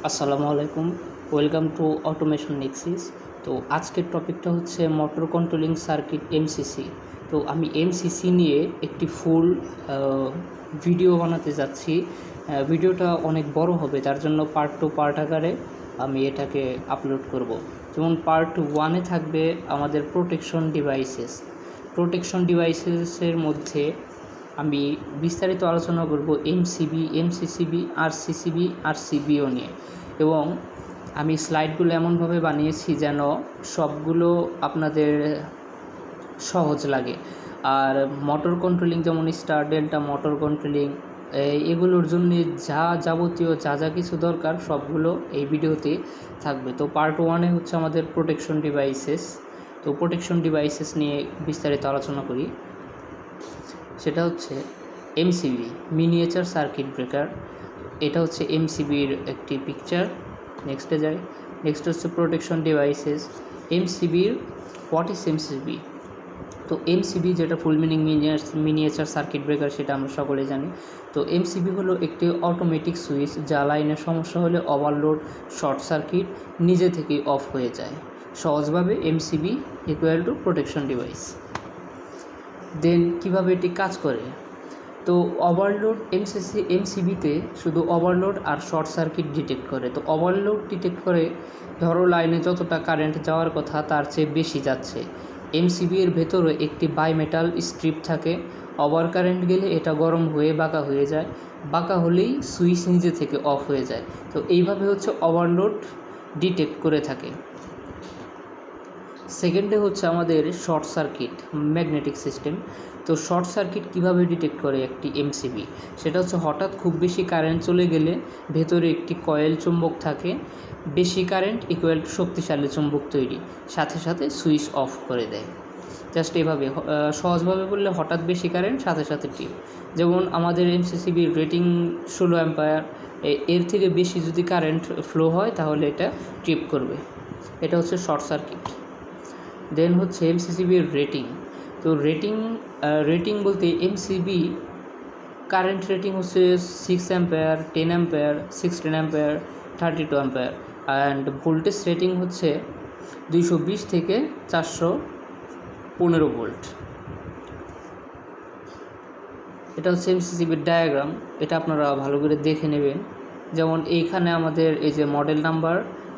আসসালামু আলাইকুম, welcome to automation নেক্সিস। তো আজকের টপিকটা হচ্ছে মোটর কন্ট্রোলিং সার্কিট এমসিসি। তো আমি এমসিসি নিয়ে একটি ফুল ভিডিও বানাতে যাচ্ছি। ভিডিওটা অনেক বড় হবে, তার জন্য পার্ট টু পার্ট আকারে আমি এটাকে আপলোড করব। যেমন পার্ট ওয়ানে থাকবে আমাদের প্রোটেকশন ডিভাইসেসের মধ্যে আমি বিস্তারিত আলোচনা করব এমসিবি, এমসিসিবি, আরসিসিবি, আরসিবিও নিয়ে। এবং আমি স্লাইডগুলো এমনভাবে বানিয়েছি যেন সবগুলো আপনাদের সহজ লাগে। আর মোটর কন্ট্রোলিং যেমন স্টার ডেল্টা মোটর কন্ট্রোলিং, এগুলোর জন্য যাবতীয় যা কিছু দরকার সবগুলো এই ভিডিওতে থাকবে। তো পার্ট ওয়ানে হচ্ছে আমাদের প্রোটেকশন ডিভাইসেস। তো প্রোটেকশন ডিভাইসেস নিয়ে বিস্তারিত আলোচনা করি। সেটা হচ্ছে এমসিবি, মিনিয়েচার সার্কিট ব্রেকার। এটা হচ্ছে এমসিবির একটি পিকচার। নেক্সটে যাই। নেক্সট হচ্ছে প্রোটেকশন ডিভাইসেস। এমসিবির হোয়াট ইজ এমসিবি? তো এমসিবি যেটা full meaning miniature circuit breaker, সেটা আমরা সকলে জানি। তো এমসিবি হলো একটি অটোমেটিক সুইচ যা লাইনের সমস্যা হলে ওভারলোড, শর্ট সার্কিট নিজে থেকেই অফ হয়ে যায়। সহজভাবে MCB equal to protection device. Then কীভাবে এটি কাজ করে? তো ওভারলোড এমসিবিতে শুধু ওভারলোড আর শর্ট সার্কিট ডিটেক্ট করে। তো ওভারলোড ডিটেক্ট করে, ধরো লাইনে যতটা কারেন্ট যাওয়ার কথা তার চেয়ে বেশি যাচ্ছে। এমসিবি এর ভেতরে একটি বাইমেটাল স্ট্রিপ থাকে। ওভার কারেন্ট গেলে এটা গরম হয়ে বাঁকা হয়ে যায়, বাঁকা হলেই সুইচ নিজে থেকে অফ হয়ে যায়। তো এইভাবে হচ্ছে ওভারলোড ডিটেক্ট করে থাকে। সেকেন্ডে হচ্ছে আমাদের শর্ট সার্কিট ম্যাগনেটিক সিস্টেম। তো শর্ট সার্কিট কিভাবে ডিটেক্ট করে একটি এমসিবি? সেটা হচ্ছে হঠাৎ খুব বেশি কারেন্ট চলে গেলে ভেতরে একটি কয়েল চুম্বক থাকে। বেশি কারেন্ট ইকুয়াল টু শক্তিশালী চুম্বক তৈরি, সাথে সাথে সুইচ অফ করে দেয়। জাস্ট এভাবে সহজভাবে বললে, হঠাৎ বেশি কারেন্ট, সাথে সাথে টিপ। যেমন আমাদের এমসিসিবির রেটিং 16 অ্যাম্পায়ার, এর থেকে বেশি যদি কারেন্ট ফ্লো হয় তাহলে এটা ট্রিপ করবে। এটা হচ্ছে শর্ট সার্কিট। দেন হচ্ছে এমসিসিবির রেটিং। তো রেটিং বলতে এমসিবি কারেন্ট রেটিং হচ্ছে 6 ampere, 10 ampere, 16 ampere, 32 ampere. And voltage rating হচ্ছে 220 থেকে 415 ভোল্ট। এটা হচ্ছে এমসিসিবির ডায়াগ্রাম। এটা আপনারা ভালো করে দেখে নেবেন। যেমন এইখানে আমাদের এই যে মডেল নাম্বার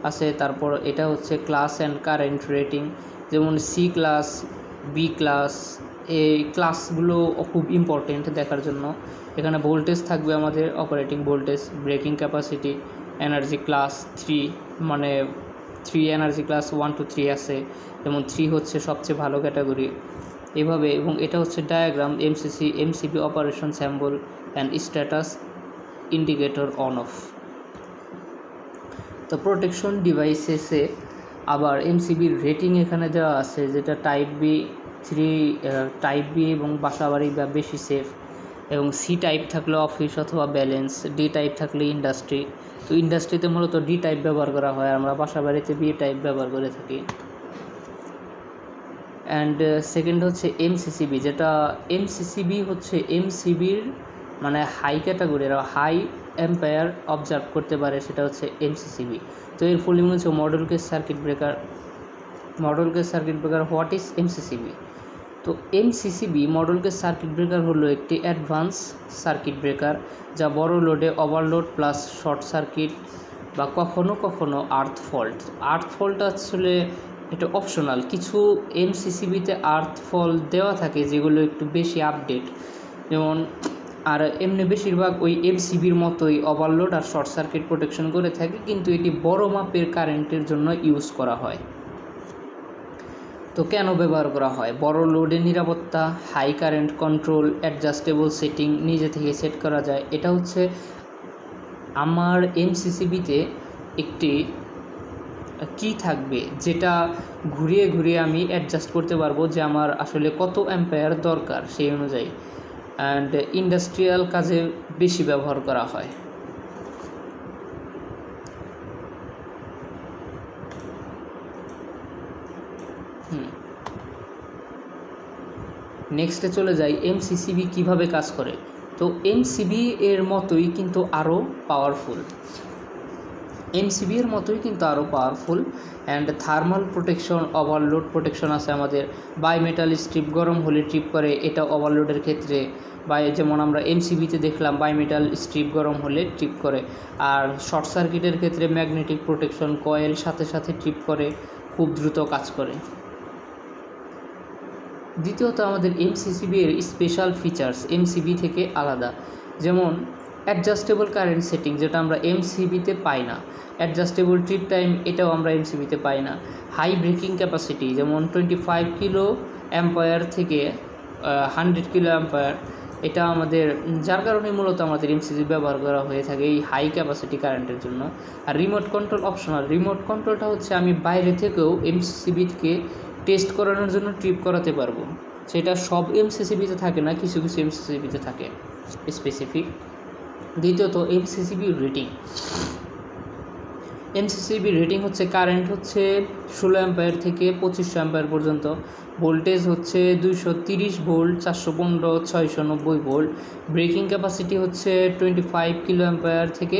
আছে, তারপর এটা হচ্ছে ক্লাস অ্যান্ড কারেন্ট রেটিং। যেমন সি ক্লাস, বি ক্লাস, এই ক্লাসগুলো খুব ইম্পর্টেন্ট দেখার জন্য। এখানে ভোল্টেজ থাকবে আমাদের operating voltage, breaking capacity, energy class 3, মানে 3 এনার্জি ক্লাস 1 to 3 আছে। যেমন 3 হচ্ছে সবচেয়ে ভালো ক্যাটাগরি, এভাবে। এবং এটা হচ্ছে diagram MCB operation স্যাম্বল and status indicator on of. তো প্রোটেকশন ডিভাইসেসে আবার এমসিবির রেটিং এখানে দেওয়া আছে, যেটা টাইপ বি 3, টাইপ বি এবং বাসাবাড়ি বা বেশি সেফ, এবং সি টাইপ থাকলে অফিস অথবা ব্যালেন্স, ডি টাইপ থাকলে ইন্ডাস্ট্রি। তো ইন্ডাস্ট্রিতে মূলত ডি টাইপ ব্যবহার করা হয়, আমরা বাসাবাড়িতে বি টাইপ ব্যবহার করে থাকি। অ্যান্ড সেকেন্ড হচ্ছে এমসিসিবি, যেটা এমসিসিবি হচ্ছে এমসিবির মানে high category, high ampere observe করতে পারে, সেটা হচ্ছে এমসিসিবি। তো এর ফুল মিনিং হচ্ছে model case circuit breaker. What is MCCB? তো MCCB model case circuit breaker হলো একটি অ্যাডভান্স সার্কিট ব্রেকার যা বড় লোডে ওভারলোড প্লাস শর্ট সার্কিট বা কখনো কখনো আর্থ ফল্ট আসলে এটা অপশনাল। কিছু এমসিসিবিতে আর্থ ফল দেওয়া থাকে যেগুলো একটু বেশি আপডেট, যেমন। আর এমনি বেশিরভাগ ওই এমসিবির মতোই ওভারলোড আর শর্ট সার্কিট প্রোটেকশন করে থাকে, কিন্তু এটি বড় মাপের কারেন্টের জন্য ইউজ করা হয়। তো কেন ব্যবহার করা হয়? বড় লোডের নিরাপত্তা, high current control, adjustable setting নিজে থেকে সেট করা যায়। এটা হচ্ছে আমার এমসিসিবিতে একটি কি থাকবে, যেটা ঘুরিয়ে ঘুরিয়ে আমি অ্যাডজাস্ট করতে পারবো যে আমার আসলে কত অ্যাম্পায়ার দরকার সেই অনুযায়ী। অ্যান্ড ইন্ডাস্ট্রিয়াল কাজে বেশি ব্যবহার করা হয়। নেক্সটে চলে যাই, এমসিসিবি কিভাবে কাজ করে। তো এমসিবি এর মতোই কিন্তু আরও পাওয়ারফুল। এমসিবি এর মতোই কিন্তু আরও powerful. And thermal protection, overload protection আছে আমাদের। বাইমেটাল স্ট্রিপ গরম হলে ট্রিপ করে, এটা ওভারলোডের ক্ষেত্রে। বা যেমন আমরা এমসিবিতে দেখলাম বাইমেটাল স্ট্রিপ গরম হলে ট্রিপ করে। আর শর্ট সার্কিটের ক্ষেত্রে ম্যাগনেটিক প্রোটেকশন, কয়েল সাথে সাথে ট্রিপ করে, খুব দ্রুত কাজ করে। দ্বিতীয়ত আমাদের এমসিসিবি এর স্পেশাল ফিচার্স এমসিবি থেকে আলাদা, যেমন অ্যাডজাস্টেবল কারেন্ট সেটিং, যেটা আমরা এমসিবিতে পাই না। অ্যাডজাস্টেবল ট্রিপ টাইম, এটাও আমরা এমসিবিতে পাই না। হাই ব্রেকিং ক্যাপাসিটি, যেমন 25 কিলো অ্যাম্পায়ার থেকে 100 কিলো অ্যাম্পায়ার, এটা আমাদের, যার কারণে মূলত আমাদের এমসিবি ব্যবহার করা হয়ে থাকে এই হাই ক্যাপাসিটি কারেন্টের জন্য। আর রিমোট কন্ট্রোল অপশনাল। রিমোট কন্ট্রোলটা হচ্ছে আমি বাইরে থেকেও এমসিবিকে টেস্ট করানোর জন্য ট্রিপ করাতে পারবো। সেটা সব এমসিসিবিতে থাকে না, কিছু কিছু এমসিসিবিতে থাকে স্পেসিফিক। দ্বিতীয়ত এমসিসিবি রেটিং। এমসিসিবি রেটিং হচ্ছে কারেন্ট হচ্ছে 16 অ্যাম্পায়ার থেকে 2500 অ্যাম্পায়ার পর্যন্ত, ভোল্টেজ হচ্ছে 230 ভোল্ট, 415, 690 ভোল্ট, ব্রেকিং ক্যাপাসিটি হচ্ছে 25 কিলো অ্যাম্পায়ার থেকে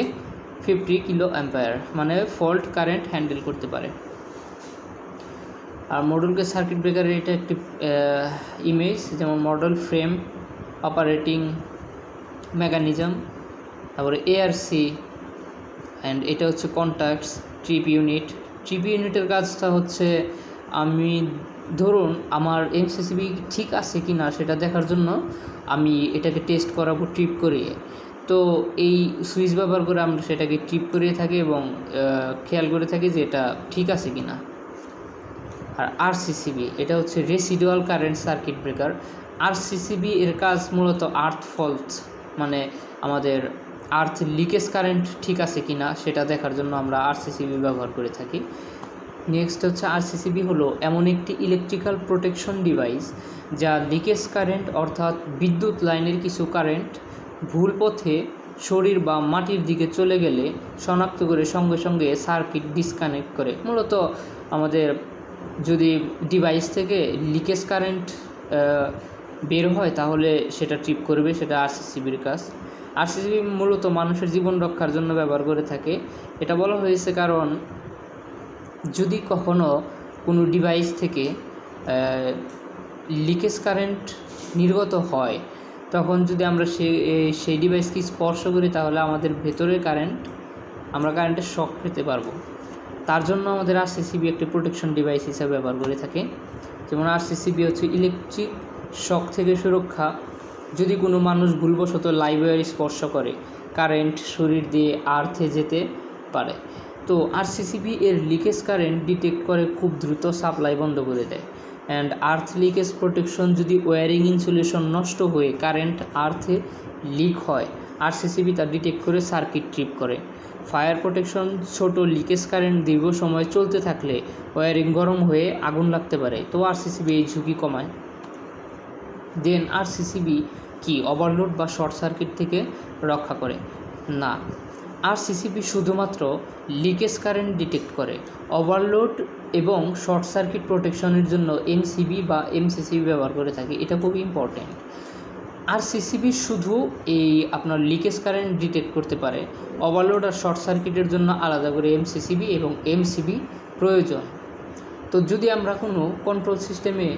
50 কিলো অ্যাম্পায়ার, মানে ফল্ট কারেন্ট হ্যান্ডেল করতে পারে। আর মডেলকে সার্কিট ব্রেকারের এটা একটি ইমেজ, যেমন মডেল ফ্রেম, অপারেটিং মেকানিজম, তারপরে এআরসি, অ্যান্ড এটা হচ্ছে কন্ট্যাক্টস, ট্রিপ ইউনিট। ট্রিপ ইউনিটের কাজটা হচ্ছে আমি ধরুন আমার এমসিসিবি ঠিক আছে কি না সেটা দেখার জন্য আমি এটাকে টেস্ট করাবো ট্রিপ করিয়ে। তো এই সুইচ ব্যবহার করে আমরা সেটাকে ট্রিপ করিয়ে থাকি এবং খেয়াল করে থাকি যে এটা ঠিক আছে কি না। আর আরসিসিবি, এটা হচ্ছে residual current circuit breaker. RCCB এর কাজ মূলত আর্থ ফল্ট, মানে আমাদের আর্থ লিকেজ কারেন্ট ঠিক আছে কি না সেটা দেখার জন্য আমরা আরসিসিবি ব্যবহার করে থাকি। নেক্সট হচ্ছে আরসিসিবি হলো এমন একটি ইলেকট্রিক্যাল প্রোটেকশন ডিভাইস যা লিকেজ কারেন্ট, অর্থাৎ বিদ্যুৎ লাইনের কিছু কারেন্ট ভুল পথে শরীর বা মাটির দিকে চলে গেলে শনাক্ত করে সঙ্গে সঙ্গে সার্কিট ডিসকানেক্ট করে। মূলত আমাদের যদি ডিভাইস থেকে লিকেজ কারেন্ট বের হয় তাহলে সেটা ট্রিপ করবে, সেটা আরসিসিবির কাজ। আরসিসিবি মূলত মানুষের জীবন রক্ষার জন্য ব্যবহার করে থাকে। এটা বলা হয়েছে কারণ যদি কখনো কোনো ডিভাইস থেকে লিকেজ কারেন্ট নির্গত হয়, তখন যদি আমরা সেই ডিভাইসকে স্পর্শ করি তাহলে আমাদের ভেতরের আমরা কারেন্টের শক পেতে পারবো। তার জন্য আমাদের আরসিসিবি একটি প্রোটেকশন ডিভাইস হিসাবে ব্যবহার করে থাকে। যেমন আরসিসিবি হচ্ছে ইলেকট্রিক শক থেকে সুরক্ষা। যদি কোনো মানুষ ভুলবশত লাইভ ওয়্যার স্পর্শ করে, কারেন্ট শরীর দিয়ে আর্থে যেতে পারে। তো আরসিসিবি এর লিকেজ কারেন্ট ডিটেক্ট করে খুব দ্রুত সাপ্লাই বন্ধ করে দেয়। অ্যান্ড আর্থ লিকেজ প্রোটেকশন, যদি ওয়্যারিং ইনসুলেশন নষ্ট হয়ে কারেন্ট আর্থে লিক হয়, আরসিসিবি তা ডিটেক্ট করে সার্কিট ট্রিপ করে। ফায়ার প্রোটেকশন, ছোট লিকেজ কারেন্ট দীর্ঘ সময় চলতে থাকলে ওয়্যারিং গরম হয়ে আগুন লাগতে পারে, তো আরসিসিবি এই ঝুঁকি কমায়। দেন আরসিসিবি কি ওভারলোড বা শর্ট সার্কিট থেকে রক্ষা করে? না, আরসিসিবি শুধুমাত্র লিকেজ কারেন্ট ডিটেক্ট করে। ওভারলোড এবং শর্ট সার্কিট প্রোটেকশনের জন্য এমসিবি বা এমসিসিবি ব্যবহার করে থাকি, এটা খুবই ইম্পর্টেন্ট। আরসিসিবি শুধু এই আপনার লিকেজ কারেন্ট ডিটেক্ট করতে পারে। ওভারলোড আর শর্ট সার্কিটের জন্য আলাদা করে এমসিসিবি এবং এমসিবি প্রয়োজন। তো যদি আমরা কোনো কন্ট্রোল সিস্টেমে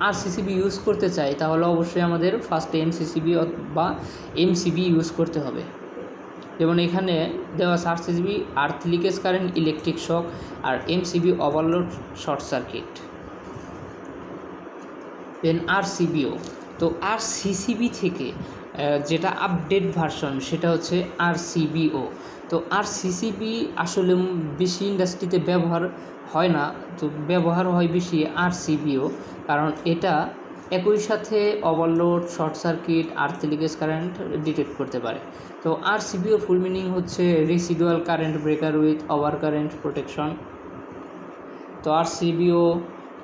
আরসিসিবি ইউজ করতে চাই তাহলে অবশ্যই আমাদের ফার্স্টে এমসিসিবি বা এমসিবি ইউজ করতে হবে। যেমন এখানে দেওয়া আছে আরসিসিবি আর্থ লিকেজ কারেন্ট, ইলেকট্রিক শক, আর এমসিবি ওভারলোড শর্ট সার্কিট। দেন আরসিবিও। তো আরসিসিবি থেকে যেটা আপডেট ভার্সন সেটা হচ্ছে আরসিবিও। তো আরসিসিবি আসলে বেশি ইন্ডাস্ট্রিতে ব্যবহার হয় না, তো ব্যবহার হয় বেশি আরসিবিও, কারণ এটা একই সাথে ওভারলোড, শর্ট সার্কিট, আর্থ লিকেজ কারেন্ট ডিটেক্ট করতে পারে। তো আরসিবিও ফুল মিনিং হচ্ছে residual current breaker with over current protection. তো আরসিবিও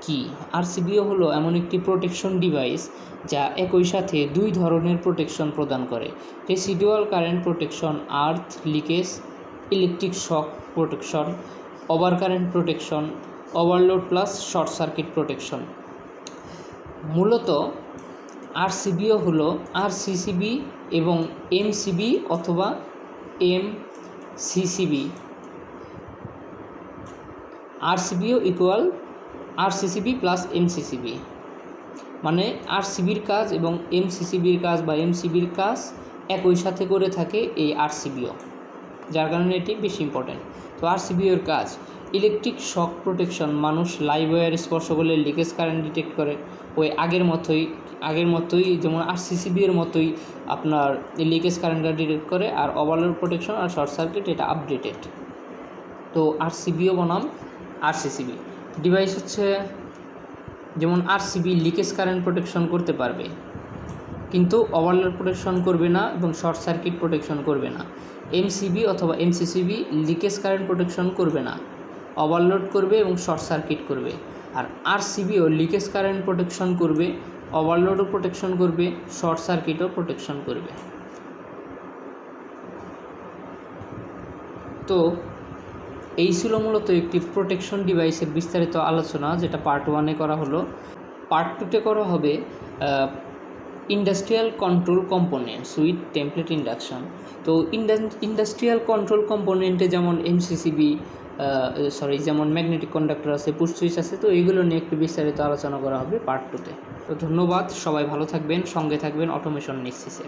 কি? আরসিবিও হলো এমন একটি প্রোটেকশন ডিভাইস যা একই সাথে দুই ধরনের প্রোটেকশন প্রদান করে: residual current protection, earth leakage, electric shock protection, over current protection, overload plus short circuit protection. মূলত আরসিবিও হলো আরসিসিবি এবং এমসিবি অথবা MCCB RCBO equal RCCB plus MCCB, মানে আরসিবির কাজ এবং এমসিসিবির কাজ বা এমসিবির কাজ একই সাথে করে থাকে এই আরসিবিও, যার কারণে এটি বেশি ইম্পর্ট্যান্ট। তো আরসিবিওর কাজ ইলেকট্রিক শক প্রোটেকশন, মানুষ লাইভ ওয়্যার স্পর্শ করলে লিকেজ কারেন্ট ডিটেক্ট করে, ওই আগের মতোই যেমন আরসিসিবির মতোই আপনার লিকেজ কারেন্টটা ডিটেক্ট করে। আর ওভারলোড প্রোটেকশন আর শর্ট সার্কিট এটা আপডেটেড। তো আরসিবিও বনাম আরসিসিবি ডিভাইস হচ্ছে, যেমন আরসিবি লিকেজ কারেন্ট প্রোটেকশন করতে পারবে কিন্তু ওভারলোড প্রোটেকশন করবে না এবং শর্ট সার্কিট প্রোটেকশন করবে না। এমসিবি অথবা এমসিসিবি লিকেজ কারেন্ট প্রোটেকশন করবে না, ওভারলোড করবে এবং শর্ট সার্কিট করবে। আর আরসিবিও লিকেজ কারেন্ট প্রোটেকশন করবে, ওভারলোডও প্রোটেকশন করবে, শর্ট সার্কিটও প্রোটেকশন করবে। তো এই ছিল মূলত একটি প্রোটেকশন ডিভাইসের বিস্তারিত আলোচনা, যেটা পার্ট 1-এ করা হলো। পার্ট 2-তে করা হবে industrial control components with template induction. তো ইন্ডাস্ট্রিয়াল কন্ট্রোল কম্পোনেন্টে যেমন যেমন ম্যাগনেটিক কন্ডাক্টর আছে, পুশ সুইচ আছে, তো এইগুলো নিয়ে একটু বিস্তারিত আলোচনা করা হবে পার্ট 2-তে। তো ধন্যবাদ, সবাই ভালো থাকবেন, সঙ্গে থাকবেন অটোমেশন নেক্সিসে।